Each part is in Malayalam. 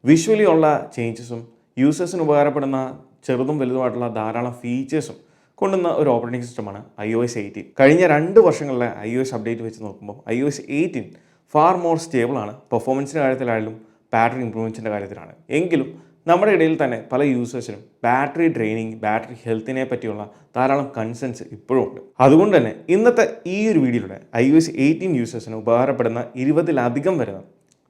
വിഷ്വലി ഉള്ള ചേഞ്ചസും യൂസേഴ്സിന് ഉപകാരപ്പെടുന്ന ചെറുതും വലുതുമായിട്ടുള്ള ധാരാളം ഫീച്ചേഴ്സും കൊണ്ടുവന്ന ഒരു ഓപ്പറേറ്റിംഗ് സിസ്റ്റമാണ് iOS 18. കഴിഞ്ഞ 2 വർഷങ്ങളിലെ iOS അപ്ഡേറ്റ് വെച്ച് നോക്കുമ്പോൾ iOS 18 ഫാർ മോർ സ്റ്റേബിൾ ആണ്. പെർഫോമൻസിൻ്റെ കാര്യത്തിലായാലും ബാറ്ററി ഇംപ്രൂവ്മെൻറ്റ്സിൻ്റെ കാര്യത്തിലാണ്. എങ്കിലും നമ്മുടെ ഇടയിൽ തന്നെ പല യൂസേഴ്സിനും ബാറ്ററി ഡ്രെയിനിങ്, ബാറ്ററി ഹെൽത്തിനെ പറ്റിയുള്ള ധാരാളം കൺസേൺസ് ഇപ്പോഴും ഉണ്ട്. അതുകൊണ്ട് തന്നെ ഇന്നത്തെ ഈ ഒരു വീഡിയോയിലൂടെ iOS 18 യൂസേഴ്സിന് ഉപകാരപ്പെടുന്ന 20-ലധികം വരുന്ന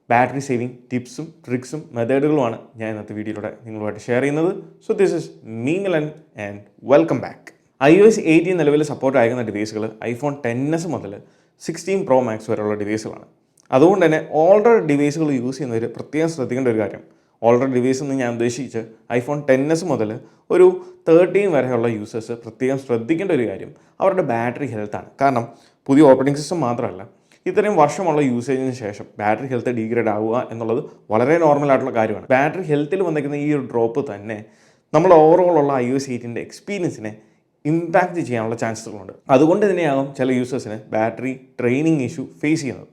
ബാറ്ററി സേവിങ് ടിപ്സും ട്രിക്സും മെത്തേഡുകളുമാണ് ഞാൻ ഇന്നത്തെ വീഡിയോയിലൂടെ നിങ്ങളുമായിട്ട് ഷെയർ ചെയ്യുന്നത്. So this is me Milan and welcome back. iOS 18 നിലവിൽ സപ്പോർട്ട് അയക്കുന്ന ഡിവൈസുകൾ iPhone XS മുതൽ 16 Pro Max വരെയുള്ള ഡിവൈസുകളാണ്. അതുകൊണ്ട് തന്നെ ഓൾഡർ ഡിവൈസുകൾ യൂസ് ചെയ്യുന്നവർ പ്രത്യേകം ശ്രദ്ധിക്കേണ്ട ഒരു കാര്യം, ഓൾഡർ ഡിവൈസ് എന്ന് ഞാൻ ഉദ്ദേശിച്ച് iPhone XS മുതൽ ഒരു 13 വരെയുള്ള യൂസേഴ്സ് പ്രത്യേകം ശ്രദ്ധിക്കേണ്ട ഒരു കാര്യം അവരുടെ ബാറ്ററി ഹെൽത്താണ്. കാരണം പുതിയ ഓപ്പറേറ്റിംഗ് സിസ്റ്റം മാത്രമല്ല, ഇത്രയും വർഷമുള്ള യൂസേജിന് ശേഷം ബാറ്ററി ഹെൽത്ത് ഡീഗ്രേഡ് ആവുക എന്നുള്ളത് വളരെ നോർമൽ ആയിട്ടുള്ള കാര്യമാണ്. ബാറ്ററി ഹെൽത്തിൽ വന്നിരിക്കുന്ന ഈ ഒരു ഡ്രോപ്പ് തന്നെ നമ്മൾ ഓവറോൾ ഉള്ള iOS 18 എക്സ്പീരിയൻസിനെ ഇമ്പാക്റ്റ് ചെയ്യാനുള്ള ചാൻസുകളുണ്ട്. അതുകൊണ്ട് തന്നെയാകും ചില യൂസേഴ്സിന് ബാറ്ററി ട്രെയിനിങ് ഇഷ്യൂ ഫേസ് ചെയ്യുന്നത്.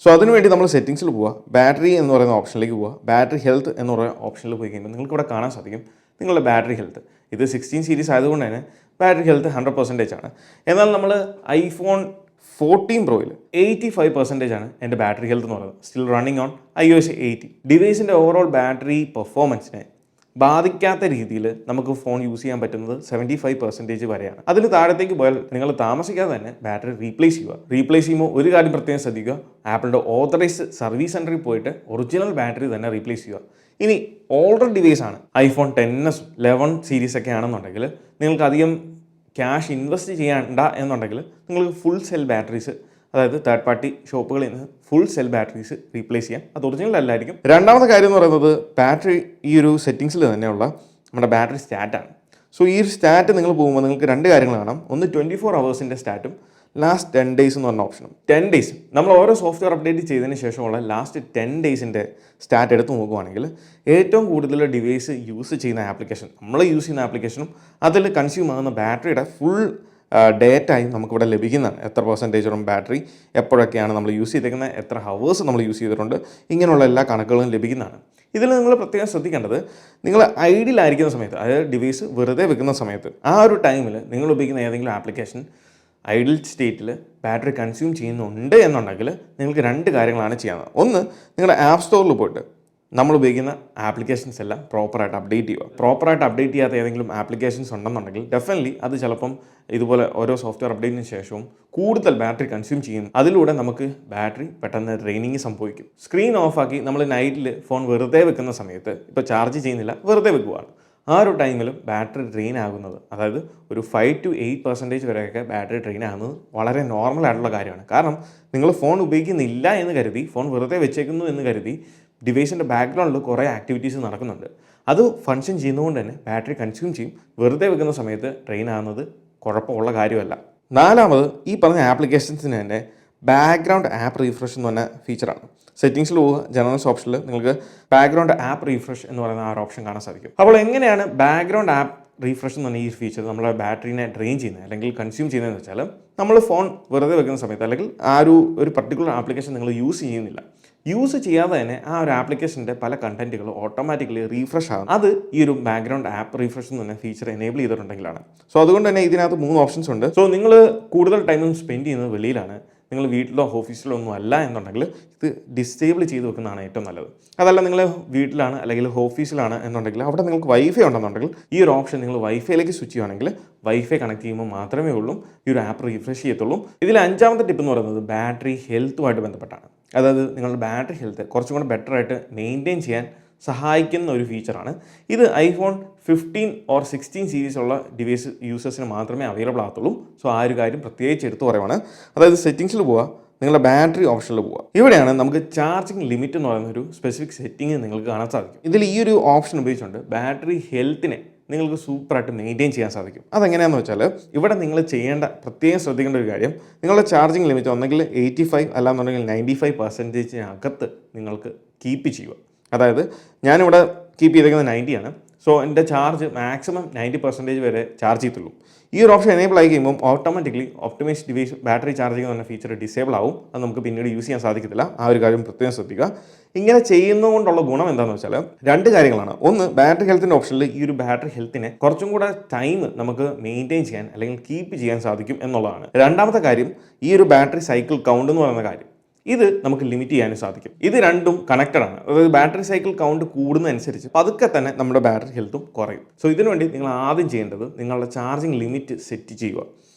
സോ അതിനുവേണ്ടി നമ്മൾ സെറ്റിംഗ്സിൽ പോവുക, ബാറ്ററി എന്ന് പറയുന്ന ഓപ്ഷനിലേക്ക് പോവുക. ബാറ്ററി ഹെൽത്ത് എന്ന് പറയുന്ന ഓപ്ഷനിൽ പോയി കഴിയുമ്പോൾ നിങ്ങൾക്ക് ഇവിടെ കാണാൻ സാധിക്കും നിങ്ങളുടെ ബാറ്ററി ഹെൽത്ത്. ഇത് 16 സീരീസ് ആയതുകൊണ്ട് തന്നെ ബാറ്ററി ഹെൽത്ത് 100% ആണ്. എന്നാൽ നമ്മൾ iPhone 14 Proയിൽ 85% ആണ് എൻ്റെ ബാറ്ററി ഹെൽത്ത് എന്ന് പറയുന്നത്. Still running on iOS 18. ഡിവൈസിൻ്റെ ഓവറോൾ ബാറ്ററി പെർഫോമൻസിനെ ബാധിക്കാത്ത രീതിയിൽ നമുക്ക് ഫോൺ യൂസ് ചെയ്യാൻ പറ്റുന്നത് 75% വരെയാണ്. അതിൽ താഴത്തേക്ക് പോയാൽ നിങ്ങൾ താമസിക്കാതെ തന്നെ ബാറ്ററി റീപ്ലേസ് ചെയ്യുക. റീപ്ലേസ് ചെയ്യുമ്പോൾ ഒരു കാര്യം പ്രത്യേകം ശ്രദ്ധിക്കുക, ആപ്പിളിൻ്റെ ഓതറൈസ്ഡ് സർവീസ് സെൻറ്ററിൽ പോയിട്ട് ഒറിജിനൽ ബാറ്ററി തന്നെ റീപ്ലേസ് ചെയ്യുക. ഇനി ഓൾഡർ ഡിവൈസ് ആണ് iPhone XS 11 സീരീസ് ഒക്കെ ആണെന്നുണ്ടെങ്കിൽ നിങ്ങൾക്ക് അധികം ക്യാഷ് ഇൻവെസ്റ്റ് ചെയ്യണ്ട എന്നുണ്ടെങ്കിൽ നിങ്ങൾക്ക് ഫുൾ സെൽ ബാറ്ററീസ്, അതായത് തേർഡ് പാർട്ടി ഷോപ്പുകളിൽ നിന്ന് ഫുൾ സെൽ ബാറ്ററീസ് റീപ്ലേസ് ചെയ്യാം. അത് ഒറിജിനൽ അല്ലായിരിക്കും. രണ്ടാമത്തെ കാര്യം എന്ന് പറയുന്നത് ബാറ്ററി ഈ ഒരു സെറ്റിങ്സിൽ തന്നെയുള്ള നമ്മുടെ ബാറ്ററി സ്റ്റാറ്റാണ്. സോ ഈ ഒരു സ്റ്റാറ്റ് നിങ്ങൾ പോകുമ്പോൾ നിങ്ങൾക്ക് 2 കാര്യങ്ങൾ കാണാം. ഒന്ന് 24 ഹവേഴ്സിൻ്റെ സ്റ്റാറ്റും ലാസ്റ്റ് 10 ഡേയ്സ് എന്ന് പറഞ്ഞ ഓപ്ഷനും. 10 ഡേയ്സ് നമ്മൾ ഓരോ സോഫ്റ്റ്വെയർ അപ്ഡേറ്റ് ചെയ്തതിന് ശേഷമുള്ള ലാസ്റ്റ് 10 ഡേയ്സിൻ്റെ സ്റ്റാറ്റ് എടുത്ത് നോക്കുകയാണെങ്കിൽ ഏറ്റവും കൂടുതൽ ഡിവൈസ് യൂസ് ചെയ്യുന്ന ആപ്ലിക്കേഷൻ, നമ്മൾ യൂസ് ചെയ്യുന്ന ആപ്ലിക്കേഷനും അതിൽ കൺസ്യൂം ആകുന്ന ബാറ്ററിയുടെ ഫുൾ ഡേറ്റായും നമുക്കിവിടെ ലഭിക്കുന്നതാണ്. എത്ര പെർസെൻറ്റേജോളം ബാറ്ററി എപ്പോഴൊക്കെയാണ് നമ്മൾ യൂസ് ചെയ്തേക്കുന്നത്, എത്ര ഹവേഴ്സ് നമ്മൾ യൂസ് ചെയ്തിട്ടുണ്ട്, ഇങ്ങനെയുള്ള എല്ലാ കണക്കുകളും ലഭിക്കുന്നതാണ്. ഇതിൽ നിങ്ങൾ പ്രത്യേകം ശ്രദ്ധിക്കേണ്ടത്, നിങ്ങൾ ഐഡിയലായിരിക്കുന്ന സമയത്ത്, അതായത് ഡിവൈസ് വെറുതെ വെക്കുന്ന സമയത്ത്, ആ ഒരു ടൈമിൽ നിങ്ങൾ ഉപയോഗിക്കുന്ന ഏതെങ്കിലും ആപ്ലിക്കേഷൻ ഐഡിൽ സ്റ്റേറ്റിൽ ബാറ്ററി കൺസ്യൂം ചെയ്യുന്നുണ്ട് എന്നുണ്ടെങ്കിൽ നിങ്ങൾക്ക് 2 കാര്യങ്ങളാണ് ചെയ്യാവുന്നത്. ഒന്ന്, നിങ്ങളുടെ ആപ്പ് സ്റ്റോറിൽ പോയിട്ട് നമ്മൾ ഉപയോഗിക്കുന്ന ആപ്ലിക്കേഷൻസ് എല്ലാം പ്രോപ്പറായിട്ട് അപ്ഡേറ്റ് ചെയ്യുക. പ്രോപ്പറായിട്ട് അപ്ഡേറ്റ് ചെയ്യാത്ത ഏതെങ്കിലും ആപ്ലിക്കേഷൻസ് ഉണ്ടെന്നുണ്ടെങ്കിൽ ഡെഫിനറ്റ്ലി അത് ചിലപ്പം ഇതുപോലെ ഓരോ സോഫ്റ്റ്വെയർ അപ്ഡേറ്റിന് ശേഷവും കൂടുതൽ ബാറ്ററി കൺസ്യൂം ചെയ്യുന്നു. അതിലൂടെ നമുക്ക് ബാറ്ററി പെട്ടെന്ന് ഡ്രെയിനിങ് സംഭവിക്കും. സ്ക്രീൻ ഓഫാക്കി നമ്മൾ നൈറ്റിൽ ഫോൺ വെറുതെ വെക്കുന്ന സമയത്ത്, ഇപ്പോൾ ചാർജ് ചെയ്യുന്നില്ല, വെറുതെ വെക്കുകയാണ്, ആ ഒരു ടൈമിലും ബാറ്ററി ഡ്രെയിൻ ആകുന്നത്, അതായത് ഒരു 5 to 8% വരെയൊക്കെ ബാറ്ററി ഡ്രെയിൻ ആകുന്നത് വളരെ നോർമൽ ആയിട്ടുള്ള കാര്യമാണ്. കാരണം നിങ്ങൾ ഫോൺ ഉപയോഗിക്കുന്നില്ല എന്ന് കരുതി, ഫോൺ വെറുതെ വെച്ചേക്കുന്നു എന്ന് കരുതി ഡിവൈസിൻ്റെ ബാക്ക്ഗ്രൗണ്ടിൽ കുറേ ആക്ടിവിറ്റീസ് നടക്കുന്നുണ്ട്. അത് ഫങ്ഷൻ ചെയ്യുന്നതുകൊണ്ട് തന്നെ ബാറ്ററി കൺസ്യൂം ചെയ്യും. വെറുതെ വെക്കുന്ന സമയത്ത് ഡ്രെയിൻ ആകുന്നത് കുഴപ്പമുള്ള കാര്യമല്ല. നാലാമത്, ഈ പറഞ്ഞ ആപ്ലിക്കേഷൻസിന് തന്നെ ബാക്ക്ഗ്രൗണ്ട് ആപ്പ് റീഫ്രഷ് എന്ന് പറഞ്ഞ ഫീച്ചറാണ്. സെറ്റിംഗ്സിൽ പോവുക, ജനറൽസ് ഓപ്ഷനിൽ നിങ്ങൾക്ക് ബാക്ക്ഗ്രൗണ്ട് ആപ്പ് റീഫ്രഷ് എന്ന് പറയുന്ന ആ ഒരു ഓപ്ഷൻ കാണാൻ സാധിക്കും. അപ്പോൾ എങ്ങനെയാണ് ബാക്ക്ഗ്രൗണ്ട് ആപ്പ് റീഫ്രഷ് എന്ന് പറഞ്ഞ ഈ ഫീച്ചർ നമ്മളെ ബാറ്ററിനെ ഡ്രെയിൻ ചെയ്യുന്നത് അല്ലെങ്കിൽ കൺസ്യൂം ചെയ്യുന്നതെന്ന് വെച്ചാൽ, നമ്മൾ ഫോൺ വെറുതെ വെക്കുന്ന സമയത്ത് അല്ലെങ്കിൽ ആ ഒരു പർട്ടിക്കുലർ ആപ്ലിക്കേഷൻ നിങ്ങൾ യൂസ് ചെയ്യുന്നില്ല, യൂസ് ചെയ്യാതെ തന്നെ ആ ഒരു ആപ്ലിക്കേഷൻ്റെ പല കണ്ടന്റുകൾ ഓട്ടോമാറ്റിക്കലി റീഫ്രഷ് ആകും. അത് ഈ ഒരു ബാക്ക്ഗ്രൗണ്ട് ആപ്പ് റീഫ്രഷ് എന്ന് പറഞ്ഞ ഫീച്ചർ എനേബിൾ ചെയ്തിട്ടുണ്ടെങ്കിലാണ്. സോ അതുകൊണ്ട് തന്നെ ഇതിനകത്ത് 3 ഓപ്ഷൻസ് ഉണ്ട്. സോ നിങ്ങൾ കൂടുതൽ ടൈമും സ്പെൻഡ് ചെയ്യുന്നത് വെളിയിലാണ്, നിങ്ങൾ വീട്ടിലോ ഓഫീസിലോ ഒന്നും അല്ല എന്നുണ്ടെങ്കിൽ ഇത് ഡിസേബിൾ ചെയ്ത് വെക്കുന്നതാണ് ഏറ്റവും നല്ലത്. അതല്ല നിങ്ങൾ വീട്ടിലാണ് അല്ലെങ്കിൽ ഓഫീസിലാണ് എന്നുണ്ടെങ്കിൽ അവിടെ നിങ്ങൾക്ക് വൈഫൈ ഉണ്ടെന്നുണ്ടെങ്കിൽ ഈ ഒരു ഓപ്ഷൻ നിങ്ങൾ വൈഫൈയിലേക്ക് സ്വിച്ച് ചെയ്യുകയാണെങ്കിൽ വൈഫൈ കണക്ട് ചെയ്യുമ്പോൾ മാത്രമേ ഉള്ളൂ ഈ ഒരു ആപ്പ് റീഫ്രഷ് ചെയ്യത്തുള്ളൂ. ഇതിൽ 5ാമത്തെ ടിപ്പ് എന്ന് പറയുന്നത് ബാറ്ററി ഹെൽത്തുമായിട്ട് ബന്ധപ്പെട്ടാണ്. അതായത് നിങ്ങളുടെ ബാറ്ററി ഹെൽത്ത് കുറച്ചും കൂടെ ബെറ്ററായിട്ട് മെയിൻറ്റെയിൻ ചെയ്യാൻ സഹായിക്കുന്ന ഒരു ഫീച്ചറാണ്. ഇത് iPhone 15 or 16 സീരീസുള്ള ഡിവൈസ് യൂസേഴ്സിന് മാത്രമേ അവൈലബിൾ ആകത്തുള്ളൂ. സോ ആ ഒരു കാര്യം പ്രത്യേകിച്ച് എടുത്തു പറയുവാണ്. അതായത് സെറ്റിംഗ്സിൽ പോവുക, നിങ്ങളുടെ ബാറ്ററി ഓപ്ഷനിൽ പോവുക. ഇവിടെയാണ് നമുക്ക് ചാർജിങ് ലിമിറ്റ് എന്ന് പറയുന്ന ഒരു സ്പെസിഫിക് സെറ്റിംഗ് നിങ്ങൾക്ക് കാണാൻ സാധിക്കും. ഇതിൽ ഈ ഒരു ഓപ്ഷൻ ഉപയോഗിച്ചുകൊണ്ട് ബാറ്ററി ഹെൽത്തിനെ നിങ്ങൾക്ക് സൂപ്പറായിട്ട് മെയിൻറ്റെയിൻ ചെയ്യാൻ സാധിക്കും. അതെങ്ങനെയാണെന്ന് വെച്ചാൽ, ഇവിടെ നിങ്ങൾ പ്രത്യേകം ശ്രദ്ധിക്കേണ്ട ഒരു കാര്യം, നിങ്ങളുടെ ചാർജിങ് ലിമിറ്റ് ഒന്നെങ്കിൽ 85 അല്ലാന്നുണ്ടെങ്കിൽ 95% നിങ്ങൾക്ക് കീപ്പ് ചെയ്യുക. അതായത് ഞാനിവിടെ കീപ്പ് ചെയ്തേക്കുന്നത് 90 ആണ്. സോ സോ എൻ്റെ ചാർജ് മാക്സിമം 90% വരെ ചാർജ് ചെയ്യത്തുള്ളൂ. ഈ ഒരു ഓപ്ഷൻ എനേബിൾ ആയി കഴിയുമ്പോൾ automatically optimise device battery charging എന്ന് പറഞ്ഞ ഫീച്ചർ ഡിസേബിൾ ആവും. അത് നമുക്ക് പിന്നീട് യൂസ് ചെയ്യാൻ സാധിക്കത്തില്ല. ആ ഒരു കാര്യം പ്രത്യേകം ശ്രദ്ധിക്കുക. ഇങ്ങനെ ചെയ്യുന്നതുകൊണ്ടുള്ള ഗുണം എന്താണെന്ന് വെച്ചാൽ രണ്ട് കാര്യങ്ങളാണ്. ഒന്ന്, ബാറ്ററി ഹെൽത്തിൻ്റെ ഓപ്ഷനിൽ ഈ ഒരു ബാറ്ററി ഹെൽത്തിനെ കുറച്ചും കൂടെ ടൈം നമുക്ക് മെയിൻറ്റെയിൻ ചെയ്യാൻ അല്ലെങ്കിൽ കീപ്പ് ചെയ്യാൻ സാധിക്കും എന്നുള്ളതാണ്. രണ്ടാമത്തെ കാര്യം, ഈ ഒരു ബാറ്ററി സൈക്കിൾ കൗണ്ട് എന്ന് പറയുന്ന കാര്യം ഇത് നമുക്ക് ലിമിറ്റ് ചെയ്യാനും സാധിക്കും. ഇത് രണ്ടും കണക്റ്റഡ് ആണ്. അതായത് ബാറ്ററി സൈക്കിൾ കൗണ്ട് കൂടുന്നതനുസരിച്ച് പതുക്കെ തന്നെ നമ്മുടെ ബാറ്ററി ഹെൽത്തും കുറയും. സോ ഇതിനുവേണ്ടി നിങ്ങൾ ആദ്യം ചെയ്യേണ്ടത് നിങ്ങളുടെ ചാർജിങ് ലിമിറ്റ് സെറ്റ് ചെയ്യുക.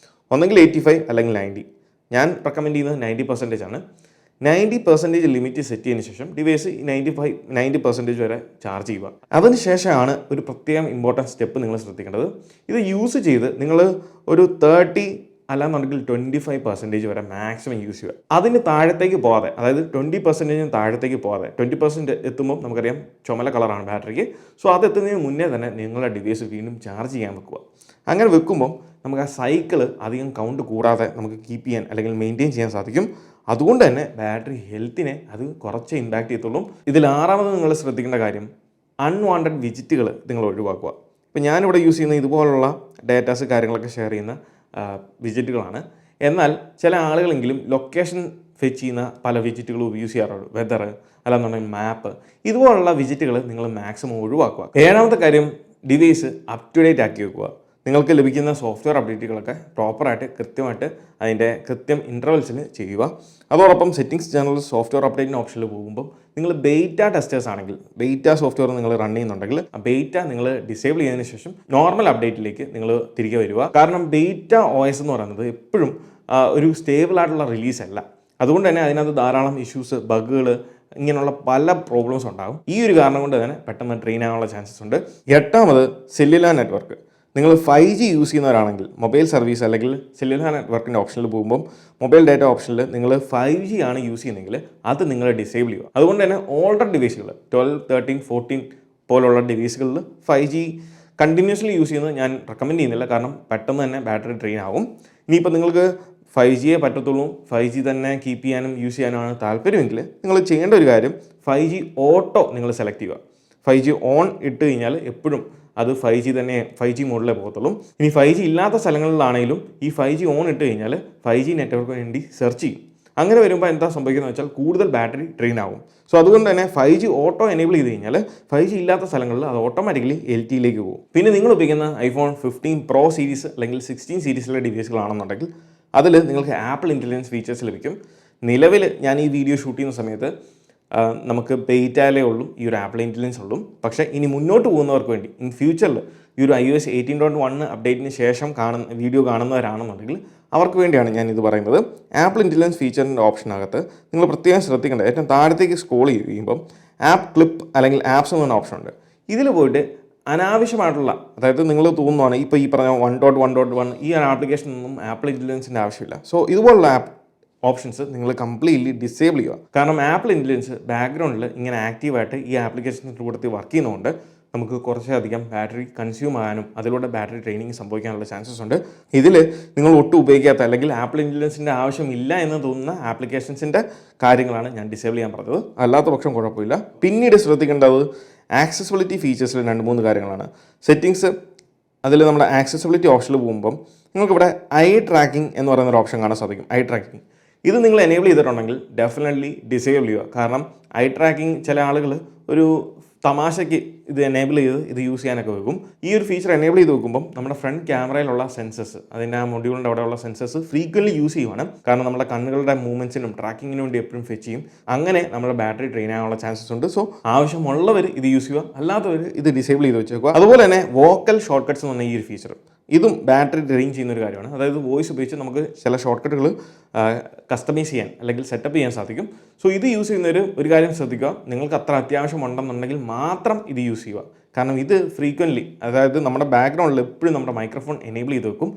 ഒന്നെങ്കിൽ 85 അല്ലെങ്കിൽ 90. ഞാൻ റെക്കമെൻഡ് ചെയ്യുന്നത് 90% ആണ്. 90% ലിമിറ്റ് സെറ്റ് ചെയ്തതിന് ശേഷം ഡിവൈസ് 90% വരെ ചാർജ് ചെയ്യുക. അതിനുശേഷമാണ് ഒരു പ്രത്യേകം ഇമ്പോർട്ടൻറ്റ് സ്റ്റെപ്പ് നിങ്ങൾ ശ്രദ്ധിക്കേണ്ടത്. ഇത് യൂസ് ചെയ്ത് നിങ്ങൾ ഒരു 30 അല്ലാന്നുണ്ടെങ്കിൽ 25% വരെ മാക്സിമം യൂസ് ചെയ്യുക. അതിന് താഴത്തേക്ക് പോകാതെ, അതായത് 20% താഴത്തേക്ക് പോകാതെ, 20% എത്തുമ്പോൾ നമുക്കറിയാം ചുമല കളറാണ് ബാറ്ററിക്ക്. സോ അത് എത്തുന്നതിന് മുന്നേ തന്നെ നിങ്ങളുടെ ഡിവൈസ് വീണ്ടും ചാർജ് ചെയ്യാൻ വെക്കുക. അങ്ങനെ വെക്കുമ്പോൾ നമുക്ക് ആ സൈക്കിള് അധികം കൗണ്ട് കൂടാതെ നമുക്ക് കീപ്പ് ചെയ്യാൻ അല്ലെങ്കിൽ മെയിൻറ്റെയിൻ ചെയ്യാൻ സാധിക്കും. അതുകൊണ്ട് തന്നെ ബാറ്ററി ഹെൽത്തിനെ അത് കുറച്ച് ഇമ്പാക്ട് ചെയ്യത്തുള്ളൂ. ഇതിൽ ആറാമത് നിങ്ങൾ ശ്രദ്ധിക്കേണ്ട കാര്യം, അൺവാണ്ടഡ് വിജിറ്റുകൾ നിങ്ങൾ ഒഴിവാക്കുക. ഇപ്പോൾ ഞാനിവിടെ യൂസ് ചെയ്യുന്ന ഇതുപോലുള്ള ഡേറ്റാസ് കാര്യങ്ങളൊക്കെ ഷെയർ ചെയ്യുന്ന വിജിറ്റുകളാണ്. എന്നാൽ ചില ആളുകളെങ്കിലും ലൊക്കേഷൻ ഫെച്ച് ചെയ്യുന്ന പല വിജിറ്റുകളും യൂസ് ചെയ്യാറുണ്ട്. വെതർ അല്ലാന്നുണ്ടെങ്കിൽ മാപ്പ്, ഇതുപോലുള്ള വിജിറ്റുകൾ നിങ്ങൾ മാക്സിമം ഒഴിവാക്കുക. ഏഴാമത്തെ കാര്യം, ഡിവൈസ് അപ് ടു ഡേറ്റ് ആക്കി വെക്കുക. നിങ്ങൾക്ക് ലഭിക്കുന്ന സോഫ്റ്റ്വെയർ അപ്ഡേറ്റുകളൊക്കെ പ്രോപ്പറായിട്ട് കൃത്യമായിട്ട് അതിൻ്റെ കൃത്യം ഇൻ്റർവെൽസിന് ചെയ്യുക. അതോടൊപ്പം സെറ്റിംഗ്സ് ജനറൽ സോഫ്റ്റ്വെയർ അപ്ഡേറ്റിൻ്റെ ഓപ്ഷനിൽ പോകുമ്പോൾ നിങ്ങൾ ബെയ്റ്റ ടെസ്റ്റേഴ്സ് ആണെങ്കിൽ, ബെയ്റ്റ സോഫ്റ്റ്വെയർ നിങ്ങൾ റൺ ചെയ്യുന്നുണ്ടെങ്കിൽ ആ ബെയ്റ്റ നിങ്ങൾ ഡിസേബിൾ ചെയ്തതിന് ശേഷം നോർമൽ അപ്ഡേറ്റിലേക്ക് നിങ്ങൾ തിരികെ വരിക. കാരണം ബെയ്റ്റ OS എന്ന് പറയുന്നത് എപ്പോഴും ഒരു സ്റ്റേബിൾ ആയിട്ടുള്ള റിലീസ് അല്ല. അതുകൊണ്ട് തന്നെ അതിനകത്ത് ധാരാളം ഇഷ്യൂസ്, ബഗ്ഗുകൾ, ഇങ്ങനെയുള്ള പല പ്രോബ്ലംസ് ഉണ്ടാകും. ഈ ഒരു കാരണം കൊണ്ട് തന്നെ പെട്ടെന്ന് ട്രെയിൻ ആകാനുള്ള ചാൻസസ് ഉണ്ട്. എട്ടാമത്, സെല്ലുലാർ നെറ്റ്വർക്ക്. നിങ്ങൾ 5G യൂസ് ചെയ്യുന്നവരാണെങ്കിൽ മൊബൈൽ സർവീസ് അല്ലെങ്കിൽ സെല്ലുലാർ നെറ്റ്വർക്കിൻ്റെ ഓപ്ഷനിൽ പോകുമ്പോൾ മൊബൈൽ ഡാറ്റ ഓപ്ഷനിൽ നിങ്ങൾ 5G ആണ് യൂസ് ചെയ്യുന്നതെങ്കിൽ അത് നിങ്ങൾ ഡിസേബിൾ ചെയ്യുക. അതുകൊണ്ട് തന്നെ ഓൾഡർ ഡിവൈസുകൾ 12, 13, 14 പോലുള്ള ഡിവൈസുകളിൽ 5G കണ്ടിന്യൂസ്ലി യൂസ് ചെയ്യുന്നത് ഞാൻ റെക്കമെൻഡ് ചെയ്യുന്നില്ല. കാരണം പെട്ടെന്ന് തന്നെ ബാറ്ററി ഡ്രെയിൻ ആകും. ഇനിയിപ്പോൾ നിങ്ങൾക്ക് 5Gയെ പറ്റത്തുള്ളൂ, 5G തന്നെ കീപ്പ് ചെയ്യാനും യൂസ് ചെയ്യാനുമാണ് താല്പര്യമെങ്കിൽ നിങ്ങൾ ചെയ്യേണ്ട ഒരു കാര്യം, 5G ഓട്ടോ നിങ്ങൾ സെലക്ട് ചെയ്യുക. 5G ഓൺ ഇട്ട് കഴിഞ്ഞാൽ എപ്പോഴും അത് 5G തന്നെ 5G മോഡിലേ പോകത്തുള്ളൂ. ഇനി 5G ഇല്ലാത്ത സ്ഥലങ്ങളിലാണെങ്കിലും ഈ 5G ഓൺ ഇട്ട് കഴിഞ്ഞാൽ 5G നെറ്റ്വർക്ക് വേണ്ടി സെർച്ച് ചെയ്യും. അങ്ങനെ വരുമ്പോൾ എന്താ സംഭവിക്കുന്നത് വെച്ചാൽ കൂടുതൽ ബാറ്ററി ഡ്രെയിൻ ആകും. സോ അതുകൊണ്ട് തന്നെ 5G ഓട്ടോ എനേബിൾ ചെയ്ത് കഴിഞ്ഞാൽ 5G ഇല്ലാത്ത സ്ഥലങ്ങളിൽ അത് ഓട്ടോമാറ്റിക്കലി LTEയിലേക്ക് പോകും. പിന്നെ നിങ്ങൾ ഉപയോഗിക്കുന്ന iPhone 15 Pro സീരീസ് അല്ലെങ്കിൽ 16 സീരീസിലെ ഡിവൈസുകളാണെന്നുണ്ടെങ്കിൽ അതിൽ നിങ്ങൾക്ക് ആപ്പിൾ ഇൻ്റലിജൻസ് ഫീച്ചേഴ്സ് ലഭിക്കും. നിലവിൽ ഞാൻ ഈ വീഡിയോ ഷൂട്ട് ചെയ്യുന്ന സമയത്ത് നമുക്ക് ബെയ്റ്റാലേ ഉള്ളൂ ഈ ഒരു ആപ്പിൾ ഇൻ്റലിജൻസ് ഉള്ളൂ. പക്ഷേ ഇനി മുന്നോട്ട് പോകുന്നവർക്ക് വേണ്ടി ഇൻ ഫ്യൂച്ചറിൽ ഈ ഒരു iOS 18.1 അപ്ഡേറ്റിന് ശേഷം വീഡിയോ കാണുന്നവരാണെന്നുണ്ടെങ്കിൽ അവർക്ക് വേണ്ടിയാണ് ഞാൻ ഇത് പറയുന്നത്. ആപ്പിൾ ഇൻ്റലിജൻസ് ഫീച്ചറിൻ്റെ ഓപ്ഷനകത്ത് നിങ്ങൾ പ്രത്യേകം ശ്രദ്ധിക്കേണ്ടത്, ഏറ്റവും താഴത്തേക്ക് സ്ക്രോൾ ചെയ്യുമ്പോൾ ആപ്പ് ക്ലിപ്പ് അല്ലെങ്കിൽ ആപ്സ് എന്ന് പറഞ്ഞ ഓപ്ഷൻ ഉണ്ട്. ഇതിൽ പോയിട്ട് അനാവശ്യമായിട്ടുള്ള, അതായത് നിങ്ങൾ തോന്നുവാണ് ഇപ്പോൾ ഈ പറഞ്ഞ 1.1.1 ഈ ഒരു ആപ്ലിക്കേഷനൊന്നും ആപ്പിൾ ഇൻ്റലിജൻസിൻ്റെ ആവശ്യമില്ല. സോ ഇതുപോലുള്ള ഓപ്ഷൻസ് നിങ്ങൾ കംപ്ലീറ്റ്ലി ഡിസേബിൾ ചെയ്യുക. കാരണം ആപ്പിൾ ഇൻ്റലിജൻസ് ബാക്ക്ഗ്രൗണ്ടിൽ ഇങ്ങനെ ആക്റ്റീവായിട്ട് ഈ ആപ്ലിക്കേഷൻസിൻ്റെ കൂട്ടത്തിൽ വർക്ക് ചെയ്യുന്നതുകൊണ്ട് നമുക്ക് കുറച്ചധികം ബാറ്ററി കൺസ്യൂം ആകാനും അതിലൂടെ ബാറ്ററി ട്രെയിനിങ് സംഭവിക്കാനുള്ള ചാൻസസ് ഉണ്ട്. ഇതിൽ നിങ്ങൾ ഒട്ടും ഉപയോഗിക്കാത്ത അല്ലെങ്കിൽ ആപ്പിൾ ഇൻ്റലിജൻസിൻ്റെ ആവശ്യമില്ല എന്ന് തോന്നുന്ന ആപ്ലിക്കേഷൻസിൻ്റെ കാര്യങ്ങളാണ് ഞാൻ ഡിസേബിൾ ചെയ്യാൻ പറഞ്ഞത്. അല്ലാത്ത പക്ഷം കുഴപ്പമില്ല. പിന്നീട് ശ്രദ്ധിക്കേണ്ടത് ആക്സസിബിലിറ്റി ഫീച്ചേഴ്സിൽ 2-3 കാര്യങ്ങളാണ്. സെറ്റിങ്സ്, അതിൽ നമ്മുടെ ആക്സസിബിലിറ്റി ഓപ്ഷനിൽ പോകുമ്പം നിങ്ങൾക്കിവിടെ ഐ ട്രാക്കിംഗ് എന്ന് പറയുന്നൊരു ഓപ്ഷൻ കാണാൻ സാധിക്കും. ഐ ട്രാക്കിംഗ് ഇത് നിങ്ങൾ എനേബിൾ ചെയ്തിട്ടുണ്ടെങ്കിൽ ഡെഫിനറ്റ്ലി ഡിസേബിൾ ചെയ്യുക. കാരണം ഐ ട്രാക്കിംഗ് ചില ആളുകൾ ഒരു തമാശയ്ക്ക് ഇത് എനേബിൾ ചെയ്ത് ഇത് യൂസ് ചെയ്യാനൊക്കെ വെക്കും. ഈ ഒരു ഫീച്ചർ എനേബിൾ ചെയ്ത് വെക്കുമ്പം നമ്മുടെ ഫ്രണ്ട് ക്യാമറയിലുള്ള സെൻസസ്, അതിൻ്റെ ആ മൊഡ്യൂളിൻ്റെ അവിടെയുള്ള സെൻസസ് ഫ്രീക്വൻറ്റ്ലി യൂസ് ചെയ്യുവാണ്. കാരണം നമ്മുടെ കണ്ണുകളുടെ മൂവ്മെൻറ്റ്സിനും ട്രാക്കിങ്ങിനും വേണ്ടി എപ്പോഴും ഫെച്ച് ചെയ്യും. അങ്ങനെ നമ്മുടെ ബാറ്ററി ഡ്രെയിൻ ആകാനുള്ള ചാൻസസ് ഉണ്ട്. സോ ആവശ്യമുള്ളവർ ഇത് യൂസ് ചെയ്യുക, അല്ലാത്തവർ ഇത് ഡിസേബിൾ ചെയ്ത് വെച്ചേക്കുക. അതുപോലെ തന്നെ വോക്കൽ ഷോർട്ട് കട്ട്സ് എന്ന് പറഞ്ഞ ഈ ഒരു ഫീച്ചർ, ഇതും ബാറ്ററി ഡ്രെയിൻ ചെയ്യുന്ന ഒരു കാര്യമാണ്. അതായത് വോയിസ് ഉപയോഗിച്ച് നമുക്ക് ചില ഷോർട്ട് കട്ടുകൾ കസ്റ്റമൈസ് ചെയ്യാൻ അല്ലെങ്കിൽ സെറ്റപ്പ് ചെയ്യാൻ സാധിക്കും. സോ ഇത് യൂസ് ചെയ്യുന്നവർ ഒരു കാര്യം ശ്രദ്ധിക്കുക, നിങ്ങൾക്ക് അത്ര അത്യാവശ്യമുണ്ടെന്നുണ്ടെങ്കിൽ മാത്രം ഇത് യൂസ് ചെയ്യുക. കാരണം ഇത് ഫ്രീക്വൻറ്റ്ലി, അതായത് നമ്മുടെ ബാക്ക്ഗ്രൗണ്ടിൽ എപ്പോഴും നമ്മുടെ മൈക്രോഫോൺ എനേബിൾ ചെയ്ത് വെക്കും.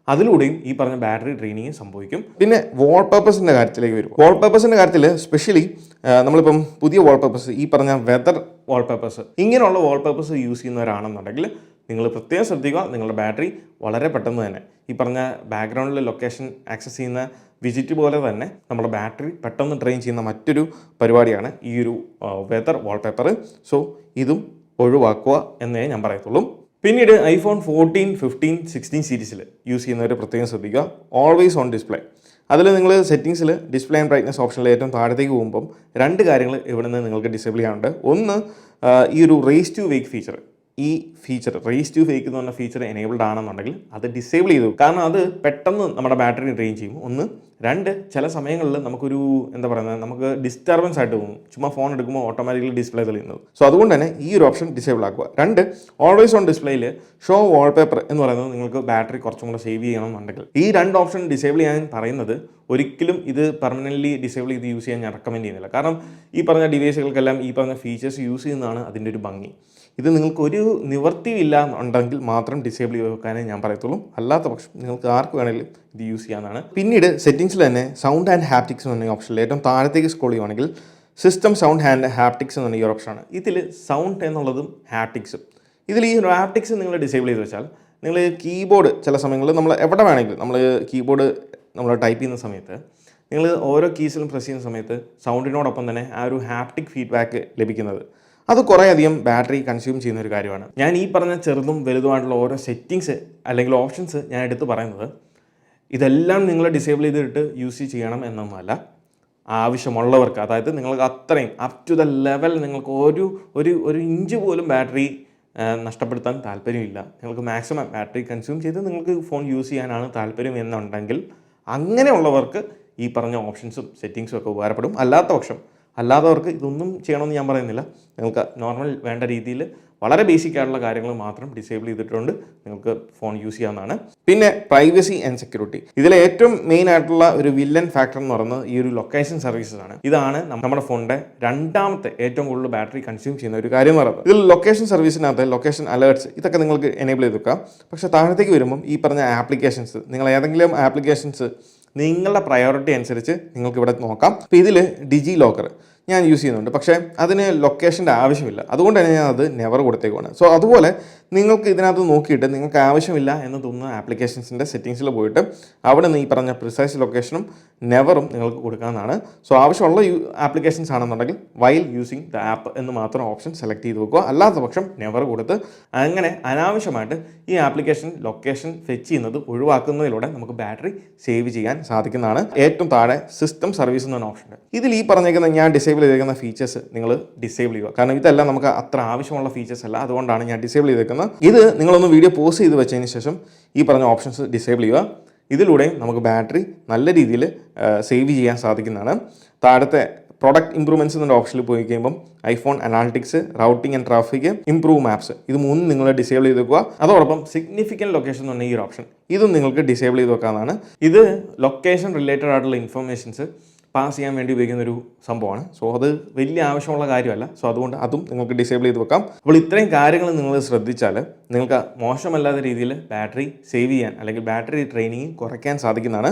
അതിലൂടെയും ഈ പറഞ്ഞ ബാറ്ററി ഡ്രെയിനിങ് സംഭവിക്കും. പിന്നെ വാൾപേപ്പേഴ്സിൻ്റെ കാര്യത്തിലേക്ക് വരും. വാൾപേപ്പേഴ്സിൻ്റെ കാര്യത്തിൽ സ്പെഷ്യലി നമ്മളിപ്പം പുതിയ വാൾപേപ്പേഴ്സ്, ഈ പറഞ്ഞ വെതർ വാൾപേപ്പേഴ്സ്, ഇങ്ങനെയുള്ള വാൾപേപ്പേഴ്സ് യൂസ് ചെയ്യുന്നവരാണെന്നുണ്ടെങ്കിൽ നിങ്ങൾ പ്രത്യേകം ശ്രദ്ധിക്കുക. നിങ്ങളുടെ ബാറ്ററി വളരെ പെട്ടെന്ന് തന്നെ ഈ പറഞ്ഞ ബാക്ക്ഗ്രൗണ്ടിൽ ലൊക്കേഷൻ ആക്സസ് ചെയ്യുന്ന വിജിറ്റ് പോലെ തന്നെ നമ്മുടെ ബാറ്ററി പെട്ടെന്ന് ഡ്രെയിൻ ചെയ്യുന്ന മറ്റൊരു പരിപാടിയാണ് ഈ ഒരു വെതർ വാൾപേപ്പർ. സോ ഇതും ഒഴിവാക്കുക എന്നേ ഞാൻ പറയത്തുള്ളൂ. പിന്നീട് ഐഫോൺ 14, 15, 16 സീരീസിൽ യൂസ് ചെയ്യുന്നവർ പ്രത്യേകം ശ്രദ്ധിക്കുക, ഓൾവേസ് ഓൺ ഡിസ്പ്ലേ. അതിൽ നിങ്ങൾ സെറ്റിങ്സിൽ ഡിസ്പ്ലേ ആൻഡ് ബ്രൈറ്റ്നസ് ഓപ്ഷനിൽ ഏറ്റവും താഴത്തേക്ക് പോകുമ്പം രണ്ട് കാര്യങ്ങൾ ഇവിടെ നിന്ന് നിങ്ങൾക്ക് ഡിസേബിൾ ചെയ്യാനുണ്ട്. ഒന്ന്, ഈ ഒരു റേസ് ടു വേക്ക് ഫീച്ചർ, ഈ ഫീച്ചർ റേസ് ടു വേക്ക് എന്ന് പറഞ്ഞ ഫീച്ചർ എനേബിൾഡ് ആണെന്നുണ്ടെങ്കിൽ അത് ഡിസേബിൾ ചെയ്തു, കാരണം അത് പെട്ടെന്ന് നമ്മുടെ ബാറ്ററി ഡ്രെയിൻ ചെയ്യും. ഒന്ന്. രണ്ട്, ചില സമയങ്ങളിൽ നമുക്കൊരു എന്താ പറയുന്നത്, നമുക്ക് ഡിസ്റ്റർബൻസ് ആയിട്ട് പോകും, ചുമ്മാ ഫോൺ എടുക്കുമ്പോൾ ഓട്ടോമാറ്റിക്കലി ഡിസ്പ്ലേ തെളിയുന്നത്. സോ അതുകൊണ്ട് തന്നെ ഈ ഒരു ഓപ്ഷൻ ഡിസേബിൾ ആക്കുക. രണ്ട്, ഓൾവേസ് ഓൺ ഡിസ്പ്ലേയിൽ ഷോ വാൾപേപ്പർ എന്ന് പറയുന്നത് നിങ്ങൾക്ക് ബാറ്ററി കുറച്ചും കൂടെ സേവ് ചെയ്യണമെന്നുണ്ടെങ്കിൽ ഈ രണ്ട് ഓപ്ഷൻ ഡിസേബിൾ ചെയ്യാൻ പറയുന്നത്, ഒരിക്കലും ഇത് പെർമനൻ്റ്ലി ഡിസേബിൾ ചെയ്ത് യൂസ് ചെയ്യാൻ ഞാൻ റെക്കമെൻഡ് ചെയ്യുന്നില്ല. കാരണം ഈ പറഞ്ഞ ഡിവൈസുകൾക്കെല്ലാം ഈ പറഞ്ഞ ഫീച്ചേഴ്സ് യൂസ് ചെയ്യുന്നതാണ് അതിൻ്റെ ഒരു ഭംഗി. ഇത് നിങ്ങൾക്ക് ഒരു നിവർത്തിയില്ല എന്നുണ്ടെങ്കിൽ മാത്രം ഡിസേബിൾ ചെയ്ത് വെക്കാനേ ഞാൻ പറയത്തുള്ളൂ. അല്ലാത്ത പക്ഷം നിങ്ങൾക്ക് ആർക്ക് വേണമെങ്കിലും ഇത് യൂസ് ചെയ്യാവുന്നതാണ്. പിന്നീട് സെറ്റിംഗ്സിൽ തന്നെ സൗണ്ട് ആൻഡ് ഹാപ്റ്റിക്സ് എന്ന് പറഞ്ഞ ഓപ്ഷനിൽ ഏറ്റവും താഴത്തേക്ക് സ്ക്രോൾ ചെയ്യുവാണെങ്കിൽ സിസ്റ്റം സൗണ്ട് ആൻഡ് ഹാപ്റ്റിക്സ് എന്ന് പറഞ്ഞ ഈ ഓപ്ഷനാണ്. ഇതിൽ സൗണ്ട് എന്നുള്ളതും ഹാപ്റ്റിക്സും, ഇതിൽ ഈ ഹാപ്റ്റിക്സ് നിങ്ങൾ ഡിസേബിൾ ചെയ്ത് വെച്ചാൽ നിങ്ങൾ കീബോർഡ് ചില സമയങ്ങളിൽ നമ്മൾ എവിടെ വേണമെങ്കിലും നമ്മൾ കീബോർഡ് നമ്മൾ ടൈപ്പ് ചെയ്യുന്ന സമയത്ത് നിങ്ങൾ ഓരോ കീസിലും പ്രസ് ചെയ്യുന്ന സമയത്ത് സൗണ്ടിനോടൊപ്പം തന്നെ ആ ഒരു ഹാപ്റ്റിക് ഫീഡ്ബാക്ക് ലഭിക്കുന്നത്, അത് കുറേ അധികം ബാറ്ററി കൺസ്യൂം ചെയ്യുന്ന ഒരു കാര്യമാണ്. ഞാൻ ഈ പറഞ്ഞ ചെറുതും വലുതുമായിട്ടുള്ള ഓരോ സെറ്റിങ്സ് അല്ലെങ്കിൽ ഓപ്ഷൻസ് ഞാൻ എടുത്ത് പറയുന്നത് ഇതെല്ലാം നിങ്ങൾ ഡിസേബിൾ ചെയ്തിട്ട് യൂസ് ചെയ്യണം എന്നൊന്നുമല്ല. ആവശ്യമുള്ളവർക്ക്, അതായത് നിങ്ങൾക്ക് അത്രയും അപ് ടു ദ ലെവൽ നിങ്ങൾക്ക് ഒരു ഇഞ്ച് പോലും ബാറ്ററി നഷ്ടപ്പെടുത്താൻ താല്പര്യമില്ല, നിങ്ങൾക്ക് മാക്സിമം ബാറ്ററി കൺസ്യൂം ചെയ്ത് നിങ്ങൾക്ക് ഫോൺ യൂസ് ചെയ്യാനാണ് താല്പര്യം എന്നുണ്ടെങ്കിൽ അങ്ങനെയുള്ളവർക്ക് ഈ പറഞ്ഞ ഓപ്ഷൻസും സെറ്റിങ്സും ഒക്കെ ഉപകാരപ്പെടും. അല്ലാത്തവർക്ക് ഇതൊന്നും ചെയ്യണമെന്ന് ഞാൻ പറയുന്നില്ല. നിങ്ങൾക്ക് നോർമൽ വേണ്ട രീതിയിൽ വളരെ ബേസിക് ആയിട്ടുള്ള കാര്യങ്ങൾ മാത്രം ഡിസേബിൾ ചെയ്തിട്ടുണ്ട് നിങ്ങൾക്ക് ഫോൺ യൂസ് ചെയ്യാവുന്നതാണ്. പിന്നെ പ്രൈവസി ആൻഡ് സെക്യൂരിറ്റി, ഇതിലെ ഏറ്റവും മെയിൻ ആയിട്ടുള്ള ഒരു വില്ലൻ ഫാക്ടർ എന്ന് പറയുന്നത് ഈ ഒരു ലൊക്കേഷൻ സർവീസസ് ആണ്. ഇതാണ് നമ്മുടെ ഫോണിൻ്റെ രണ്ടാമത്തെ ഏറ്റവും കൂടുതൽ ബാറ്ററി കൺസ്യൂം ചെയ്യുന്ന ഒരു കാര്യം എന്ന് പറയുന്നത്. ഇതിൽ ലൊക്കേഷൻ സർവീസിനകത്ത് ലൊക്കേഷൻ അലേർട്ട്സ് ഇതൊക്കെ നിങ്ങൾക്ക് എനേബിൾ ചെയ്ത് വെക്കാം. പക്ഷേ താഴത്തേക്ക് വരുമ്പം ഈ പറഞ്ഞ ആപ്ലിക്കേഷൻസ്, നിങ്ങൾ ഏതെങ്കിലും ആപ്ലിക്കേഷൻസ് നിങ്ങളുടെ പ്രയോറിറ്റി അനുസരിച്ച് നിങ്ങൾക്ക് ഇവിടെ നോക്കാം. അപ്പോൾ ഇതിൽ ഡിജി ലോക്കർ ഞാൻ യൂസ് ചെയ്യുന്നുണ്ട്, പക്ഷേ അതിന് ലൊക്കേഷൻ്റെ ആവശ്യമില്ല, അതുകൊണ്ട് തന്നെ ഞാൻ അത് നെവർ കൊടുത്തേക്കുവാണ്. സോ അതുപോലെ നിങ്ങൾക്ക് ഇതിനകത്ത് നോക്കിയിട്ട് നിങ്ങൾക്ക് ആവശ്യമില്ല എന്ന് തോന്നുന്ന ആപ്ലിക്കേഷൻസിൻ്റെ സെറ്റിങ്സിൽ പോയിട്ട് അവിടെ നിന്ന് ഈ പറഞ്ഞ പ്രിസൈസ് ലൊക്കേഷനും നെവറും നിങ്ങൾക്ക് കൊടുക്കാവുന്നതാണ്. സോ ആവശ്യമുള്ള ആപ്ലിക്കേഷൻസ് ആണെന്നുണ്ടെങ്കിൽ വൈൽ യൂസിങ് ദ ആപ്പ് എന്ന് മാത്രം ഓപ്ഷൻ സെലക്ട് ചെയ്ത് വെക്കുക. അല്ലാത്ത പക്ഷം നെവർ കൊടുത്ത് അങ്ങനെ അനാവശ്യമായിട്ട് ഈ ആപ്ലിക്കേഷൻ ലൊക്കേഷൻ ഫെച്ച് ചെയ്യുന്നത് ഒഴിവാക്കുന്നതിലൂടെ നമുക്ക് ബാറ്ററി സേവ് ചെയ്യാൻ സാധിക്കുന്നതാണ്. ഏറ്റവും താഴെ സിസ്റ്റം സർവീസ് എന്ന് പറഞ്ഞ ഓപ്ഷൻ ഉണ്ട്. ഇതിൽ ഈ പറഞ്ഞേക്കുന്ന ഞാൻ ഡിസേബിൾ ചെയ്തേക്കുന്ന ഫീച്ചേഴ്സ് നിങ്ങൾ ഡിസേബിൾ ചെയ്യുക, കാരണം ഇതെല്ലാം നമുക്ക് അത്ര ആവശ്യമുള്ള ഫീച്ചേഴ്സ് അല്ല, അതുകൊണ്ടാണ് ഞാൻ ഡിസേബിൾ ചെയ്തേക്കുന്നത്. ഇത് നിങ്ങളൊന്ന് വീഡിയോ പോസ് ചെയ്ത് വെച്ചതിന് ശേഷം ഈ പറഞ്ഞ ഓപ്ഷൻസ് ഡിസേബിൾ ചെയ്യുക. ഇതിലൂടെ നമുക്ക് ബാറ്ററി നല്ല രീതിയിൽ സേവ് ചെയ്യാൻ സാധിക്കുന്നതാണ്. താഴത്തെ പ്രൊഡക്റ്റ് ഇംപ്രൂവ്മെൻറ്റ്സ് എന്ന ഓപ്ഷനിൽ പോയി കഴിയുമ്പം iPhone analytics, routing and traffic, improve maps, ഇത് മൂന്നും നിങ്ങൾ ഡിസേബിൾ ചെയ്ത് വെക്കുക. അതോടൊപ്പം സിഗ്നിഫിക്കൻറ്റ് ലൊക്കേഷൻ എന്ന് പറഞ്ഞ ഈ ഒരു ഓപ്ഷൻ ഇതും നിങ്ങൾക്ക് ഡിസേബിൾ ചെയ്ത് വെക്കാവുന്നതാണ്. ഇത് ലൊക്കേഷൻ റിലേറ്റഡ് ആയിട്ടുള്ള ഇൻഫർമേഷൻസ് പാസ് ചെയ്യാൻ വേണ്ടി ഉപയോഗിക്കുന്ന ഒരു സംഭവമാണ്. സോ അത് വലിയ ആവശ്യമുള്ള കാര്യമല്ല. സോ അതുകൊണ്ട് അതും നിങ്ങൾക്ക് ഡിസേബിൾ ചെയ്ത് വെക്കാം. അപ്പോൾ ഇത്രയും കാര്യങ്ങൾ നിങ്ങൾ ശ്രദ്ധിച്ചാൽ നിങ്ങൾക്ക് മോശമല്ലാത്ത രീതിയിൽ ബാറ്ററി സേവ് ചെയ്യാൻ അല്ലെങ്കിൽ ബാറ്ററി ഡ്രെയിനിങ് കുറയ്ക്കാൻ സാധിക്കുന്നതാണ്.